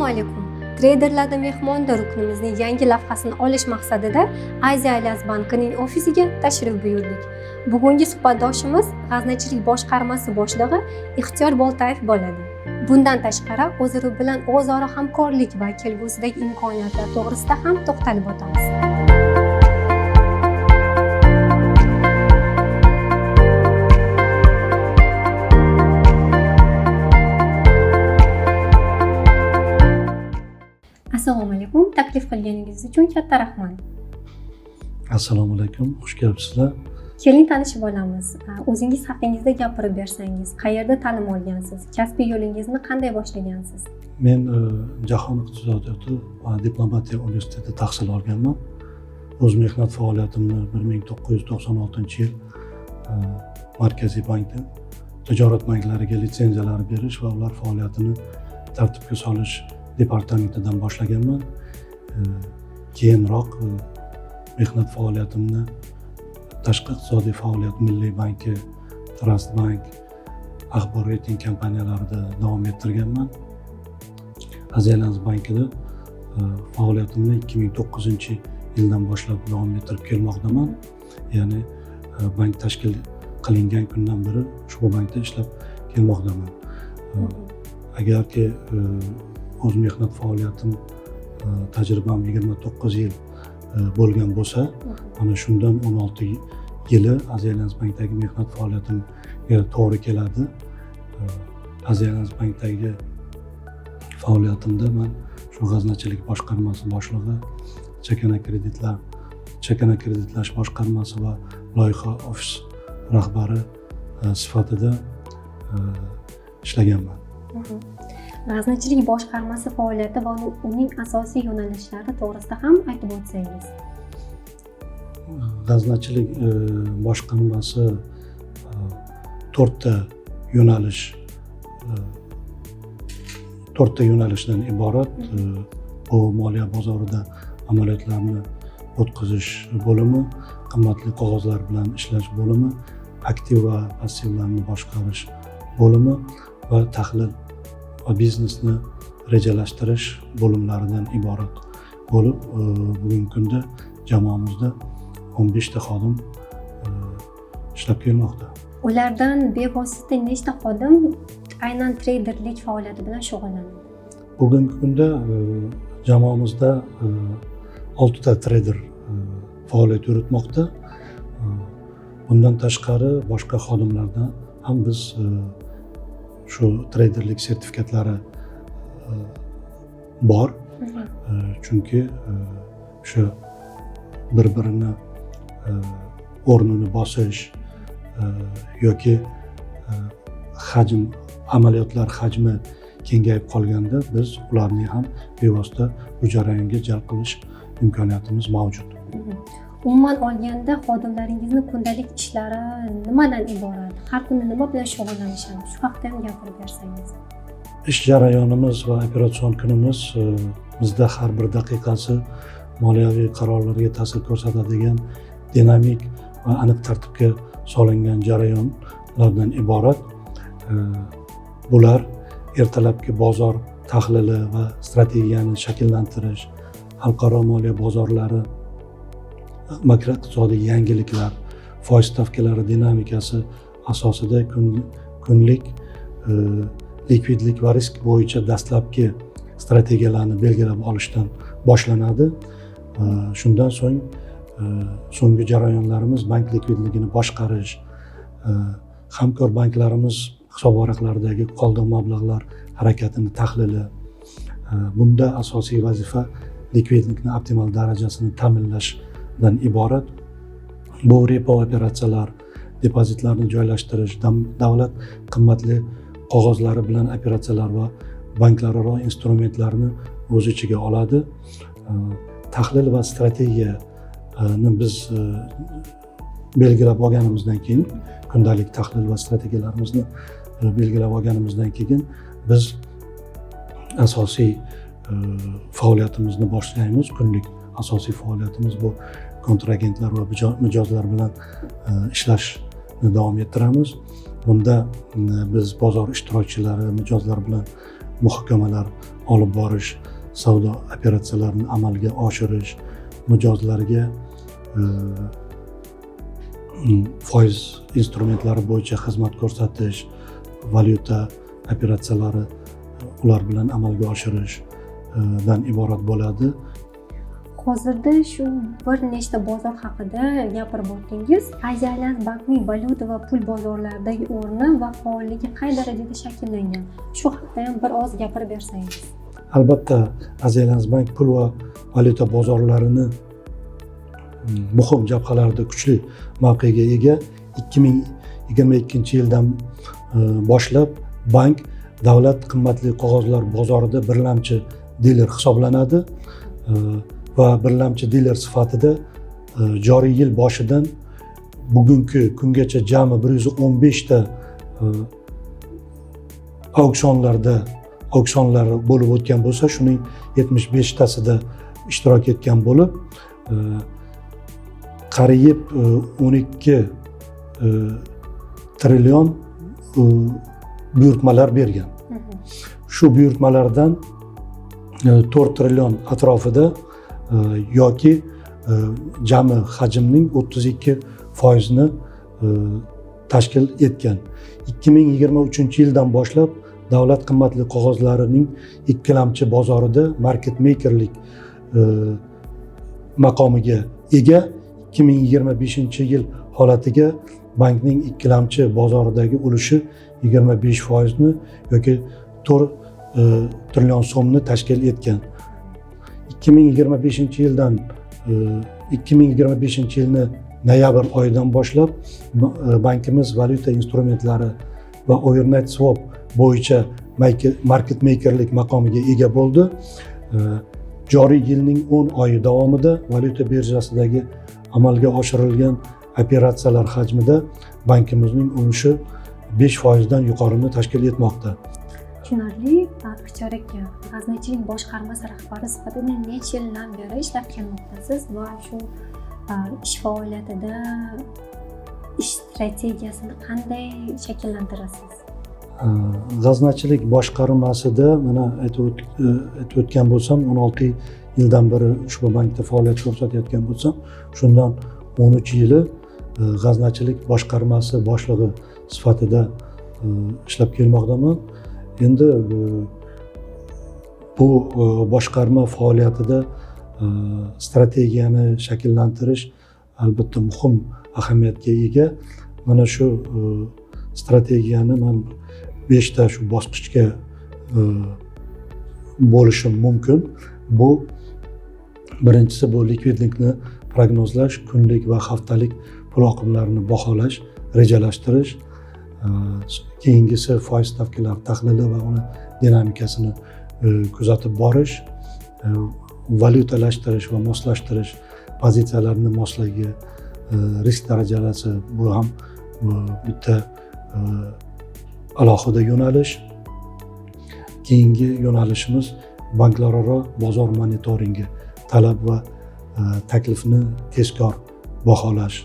Assalomu alaykum. Treyderlarda mehmonda ruknimizning yangi lavhasini olish maqsadida Aziya Allianz bankining ofisiga tashrif buyurdik. Bugungi suhbatdoshimiz g'aznachilik boshqarmasi boshlig'i Ixtiyor Boltayev bo'ladi. Bundan tashqari, o'zaro bilan o'zaro hamkorlik va kelgusidagi imkoniyatlar to'g'risida ham to'xtalib o'tamiz. Assalomu alaykum. Taklif qilganingiz uchun katta rahmat. Assalomu alaykum. Xush kelibsizlar. Keling tanishib olamiz. O'zingiz haqingizda gapirib bersangiz, qayerda ta'lim olgansiz? Kasbiy yo'lingizni qanday boshlagansiz? Men Jahon iqtisodiyoti va diplomatiya universitetida tahsil olganman. O'z mehnat faoliyatimni 1996-yil Markaziy bankda tijorat banklariga litsenziyalar berish va ular faoliyatini tartibga solish departamentidan boshlaganman. Keyinroq mehnat faoliyatimni tashqi iqtisodiy faoliyat Milliy banki, Trust bank, axborot reyting kompaniyalarida davom ettirganman. Aziya Allianz bankida faoliyatimni 2009-yildan boshlab davom ettirib kelmoqdaman. Ya'ni bank tashkil qilingan kundan beri ushbu bankda ishlab kelmoqdaman. Agarki o'z mehnat faoliyatim tajribam 29 yil bo'lgan bo'lsa, mana shundan 16 yili Aziya Allianz bankdagi mehnat faoliyatimga to'g'ri keladi. Aziya Allianz bankdagi faoliyatimda men shu g'aznachilik boshqarmasi boshlig'i, chakana kreditlash boshqarmasi va loyiha ofis rahbari sifatida ishlaganman. G'aznachilik boshqarmasi faoliyati va uning asosiy yo'nalishlari to'g'risida ham aytib o'tsangiz. G'aznachilik boshqarmasi 4 ta yo'nalishdan iborat. Bu moliya bozorida amaliyotlarni o'tkazish bo'limi, qimmatli qog'ozlar bilan ishlash bo'limi, aktiv va passivlarni boshqarish bo'limi va tahlil va biznesni rejalashtirish bo'limlaridan iborat bo'lib, bugungi kunda jamoamizda 15 ta xodim ishlab kelmoqda. Ulardan bevosita nechta xodim aynan treyderlik faoliyati bilan shug'ullanadi? Bugungi kunda jamoamizda 6 ta treyder faoliyat yuritmoqda. Bundan tashqari boshqa xodimlardan ham biz shu treyderlik sertifikatlari bor. Chunki shu bir-birini o'rnini bosish yoki amaliyotlar hajmi kengayib qolganda biz ularni ham bevosita bu jarayonga jalb qilish imkoniyatimiz mavjud. Umuman olganda xodimlaringizni kundalik ishlari nimadan iborat? Har kuni nima bilan shug'ullanishadi? Shu haqida ham gapirib bersangiz. Ish jarayonimiz va operatsion kunimiz bizda har bir daqiqasi moliyaviy qarorlarga ta'sir ko'rsatadigan dinamik va aniq tartibga solingan jarayonlardan iborat. Bular ertalabki bozor tahlili va strategiyani shakllantirish, xalqaro moliya bozorlari, makroiqtisodiy yangiliklar, foiz stavkalari dinamikasi asosida kunlik likvidlik va risk bo'yicha dastlabki strategiyalarni belgilab olishdan boshlanadi. Shundan so'ng so'nggi jarayonlarimiz bank likvidligini boshqarish, hamkor banklarimiz hisob varaqlaridagi qoldiq mablag'lar harakatini tahlili. Bunda asosiy vazifa likvidlikning optimal darajasini ta'minlashdan iborat. Bu repo operatsiyalar, depozitlarni joylashtirish, davlat qimmatli qog'ozlari bilan operatsiyalar va banklararo instrumentlarni o'z ichiga oladi. Tahlil va strategiyani biz belgilab olganimizdan keyin, kundalik tahlil va strategiyalarimizni belgilab olganimizdan keyin biz asosiy faoliyatimizni boshlaymiz. Kunlik asosiy faoliyatimiz bu kontragentlar va mijozlar bilan ishlashni davom ettiramiz. Bunda biz bozor ishtirokchilari, mijozlar bilan muhokamalar olib borish, savdo operatsiyalarini amalga oshirish, mijozlarga foiz instrumentlari bo'yicha xizmat ko'rsatish, valyuta operatsiyalari ular bilan amalga oshirishdan iborat bo'ladi. Hozirda shu bir nechta bozor haqida gapirib o'tdingiz. Asia Alliance bankning valyuta va pul bozorlaridagi o'rni va faolligi qay darajada shakllangan? Shu haqida ham bir oz gapirib bersangiz. Albatta, Asia Alliance bank pul va valyuta bozorlarini muhim jabhalarda kuchli mavqega ega. 2022-yildan boshlab bank davlat qimmatli qog'ozlar bozorida birlamchi diler hisoblanadi va birlamchi diler sifatida joriy yil boshidan bugungi kungacha jami 115 ta auksionlar bo'lib o'tgan bo'lsa, shuning 75 tasida ishtirok etgan bo'lib, qariyb 12 trillion buyurtmalar bergan. Shu buyurtmalardan 4 trillion atrofida yoki jami hajmning 32% tashkil etgan. 2023-yildan boshlab davlat qimmatli qog'ozlarining ikkilamchi bozorida market makerlik maqomiga ega. 2025-yil holatiga bankning ikkilamchi bozoridagi ulushi 25% yoki 4 trillion so'mni tashkil etgan. 2025-yilni noyabr oyidan boshlab bankimiz valyuta instrumentlari va overnight swap bo'yicha market makerlik maqomiga ega bo'ldi. Joriy yilning 10 oyi davomida valyuta birjasidagi amalga oshirilgan operatsiyalar hajmida bankimizning ulushi 5% dan yuqorini tashkil etmoqda. Tushunarli. Baxtiyor aka, g'aznachilik boshqarmasi rahbari sifatida necha yildan beri ishlab kelmoqdasiz va shu ish faoliyatida ish strategiyasini qanday shakllantirasiz? G'aznachilik boshqarmasida mana aytib o'tgan bo'lsam, 16 yildan beri ushbu bankda faoliyat ko'rsatayotgan bo'lsam, shundan 13 yili g'aznachilik boshqarmasi boshlig'i sifatida ishlab kelmoqdaman. Endi bu boshqarma faoliyatida strategiyani shakllantirish albatta muhim ahamiyatga ega. Mana shu strategiyani men 5 ta shu bosqichga bo'lishim mumkin. Bu birinchisi bu likvidlikni prognozlash, kunlik va haftalik pul oqimlarini baholash, rejalashtirish. Keyingisi foiz stavkalari tahlili va uni dinamikasini kuzatib borish, valyutalashtirish va moslashtirish, pozitsiyalarni mosligi, risk darajasi bu ham bitta alohida yo'nalish. Keyingi yo'nalishimiz banklararo bozor monitoringi, talab va taklifni tezkor baholash.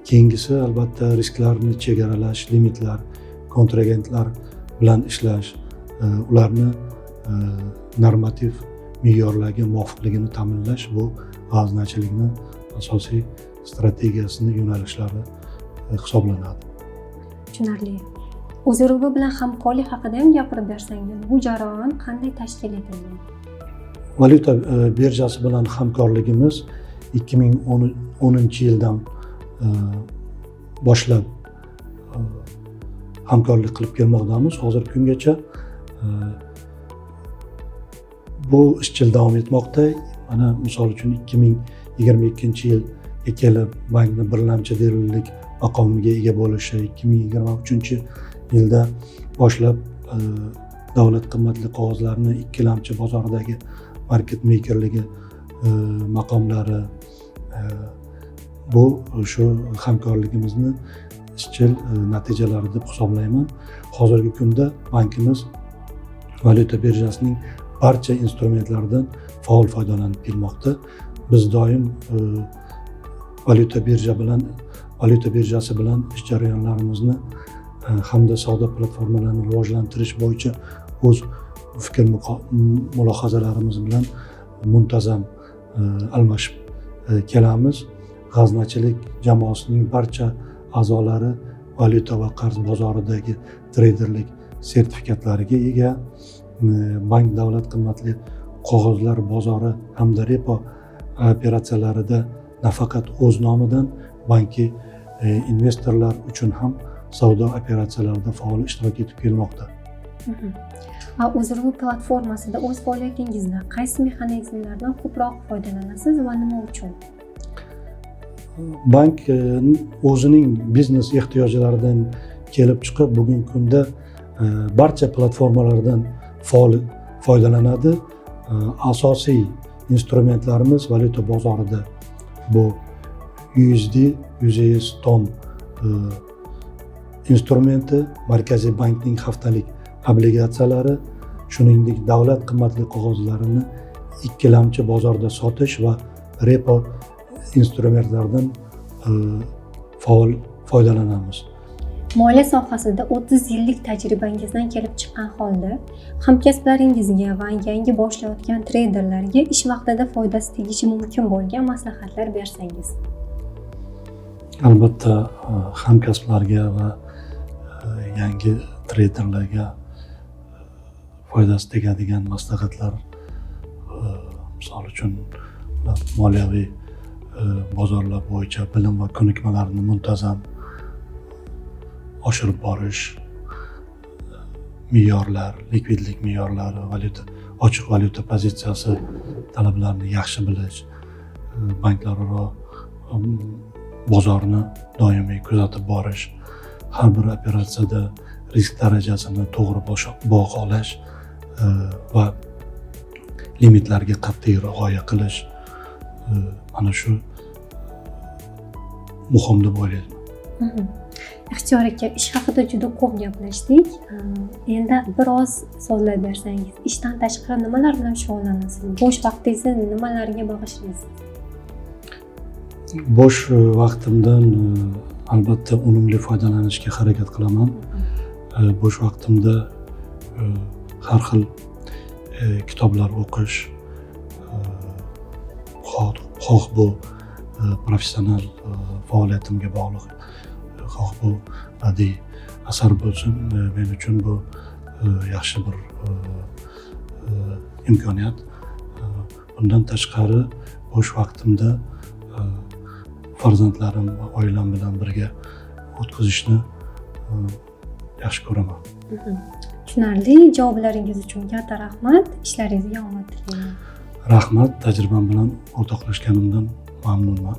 Keyingisi albatta risklarni chegaralash, limitlar, kontragentlar bilan ishlash, ularni normativ me'yorlarga muvofiqligini ta'minlash bu g'aznachilikning asosiy strategiyasini yo'nalishlari hisoblanadi. Tushunarli. O'zrubi bilan hamkorlik haqida ham gapirib bersangiz, bu jarayon qanday tashkil etilgan? Valyuta birjasi bilan hamkorligimiz 2010-yildan boshlab hamkorlik qilib kelmoqdamiz. Hozirgi kungacha bu izchil davom etmoqda. Mana misol uchun 2022-yilga kelib bankni birlamchi dilerlik maqomiga ega bo'lishi, 2023-yilda boshlab davlat qimmatli qog'ozlarini ikkilamchi bozoridagi market makerligi maqomlari, bu shu hamkorligimizni izchil natijalari deb hisoblayman. Hozirgi kunda bankimiz valyuta birjasining barcha instrumentlaridan faol foydalanib kelmoqda. Biz doim valyuta birjasi bilan ish jarayonlarimizni hamda savdo platformalarini rivojlantirish bo'yicha o'z fikr mulohazalarimiz bilan muntazam almashib kelamiz. G'aznachilik jamoasining barcha a'zolari valyuta va qarz bozoridagi treyderlik sertifikatlariga ega. Bank davlat qimmatli qog'ozlar bozori hamda repo operatsiyalarida nafaqat o'z nomidan, balki investorlar uchun ham savdo operatsiyalarida faol ishtirok etib kelmoqda. O'zruh platformasida o'z faoliyatingizda qaysi mexanizmlardan ko'proq foydalanasiz va nima uchun? Bank o'zining biznes ehtiyojlaridan kelib chiqib, bugungi kunda barcha platformalardan faol foydalanadi. Asosiy instrumentlarimiz valyuta bozorida bu USD, USD TOM instrumenti, Markaziy bankning haftalik obligatsiyalari, shuningdek davlat qimmatli qog'ozlarini ikkilamchi bozorda sotish va repo instrumentlardan faol foydalanamiz. Moliya sohasida 30 yillik tajribangizdan kelib chiqqan holda hamkasblaringizga va yangi boshlayotgan treyderlarga ish vaqtida foydasi tegishi mumkin bo'lgan maslahatlar bersangiz. Albatta, hamkasblarga va yangi treyderlarga foydasi tegadigan maslahatlar, misol uchun moliyaviy bozorlar bo'yicha bilim va ko'nikmalarni muntazam oshirib borish, me'yorlar, likvidlik me'yorlari, ochiq valyuta pozitsiyasi talablarini yaxshi bilish, banklararo bozorni doimiy kuzatib borish, har bir operatsiyada risk darajasini to'g'ri baholash va limitlarga qat'iy rioya qilish, mana shu muhim deb o'ylayman. Ixtiyor aka, ish haqida juda ko'p gaplashdik. Endi biroz so'zlab bersangiz, ishdan tashqari nimalar bilan shug'ullanasiz? Bo'sh vaqtingizni nimalarga bag'ishlaysiz? Bo'sh vaqtimdan albatta unumli foydalanishga harakat qilaman. Bo'sh vaqtimda har xil kitoblar o'qish, xoh bu professional faoliyatimga bog'liq, xoh bu badiiy asar bo'lsin, men uchun bu yaxshi bir imkoniyat. Bundan tashqari bo'sh vaqtimda farzandlarim va oilam bilan birga o'tkazishni yaxshi ko'raman. Tushunarli. Javoblaringiz uchun katta rahmat. Ishlaringizga omad tilayman. Rahmat. Tajribam bilan o'rtoqlashganimdan mamnunman.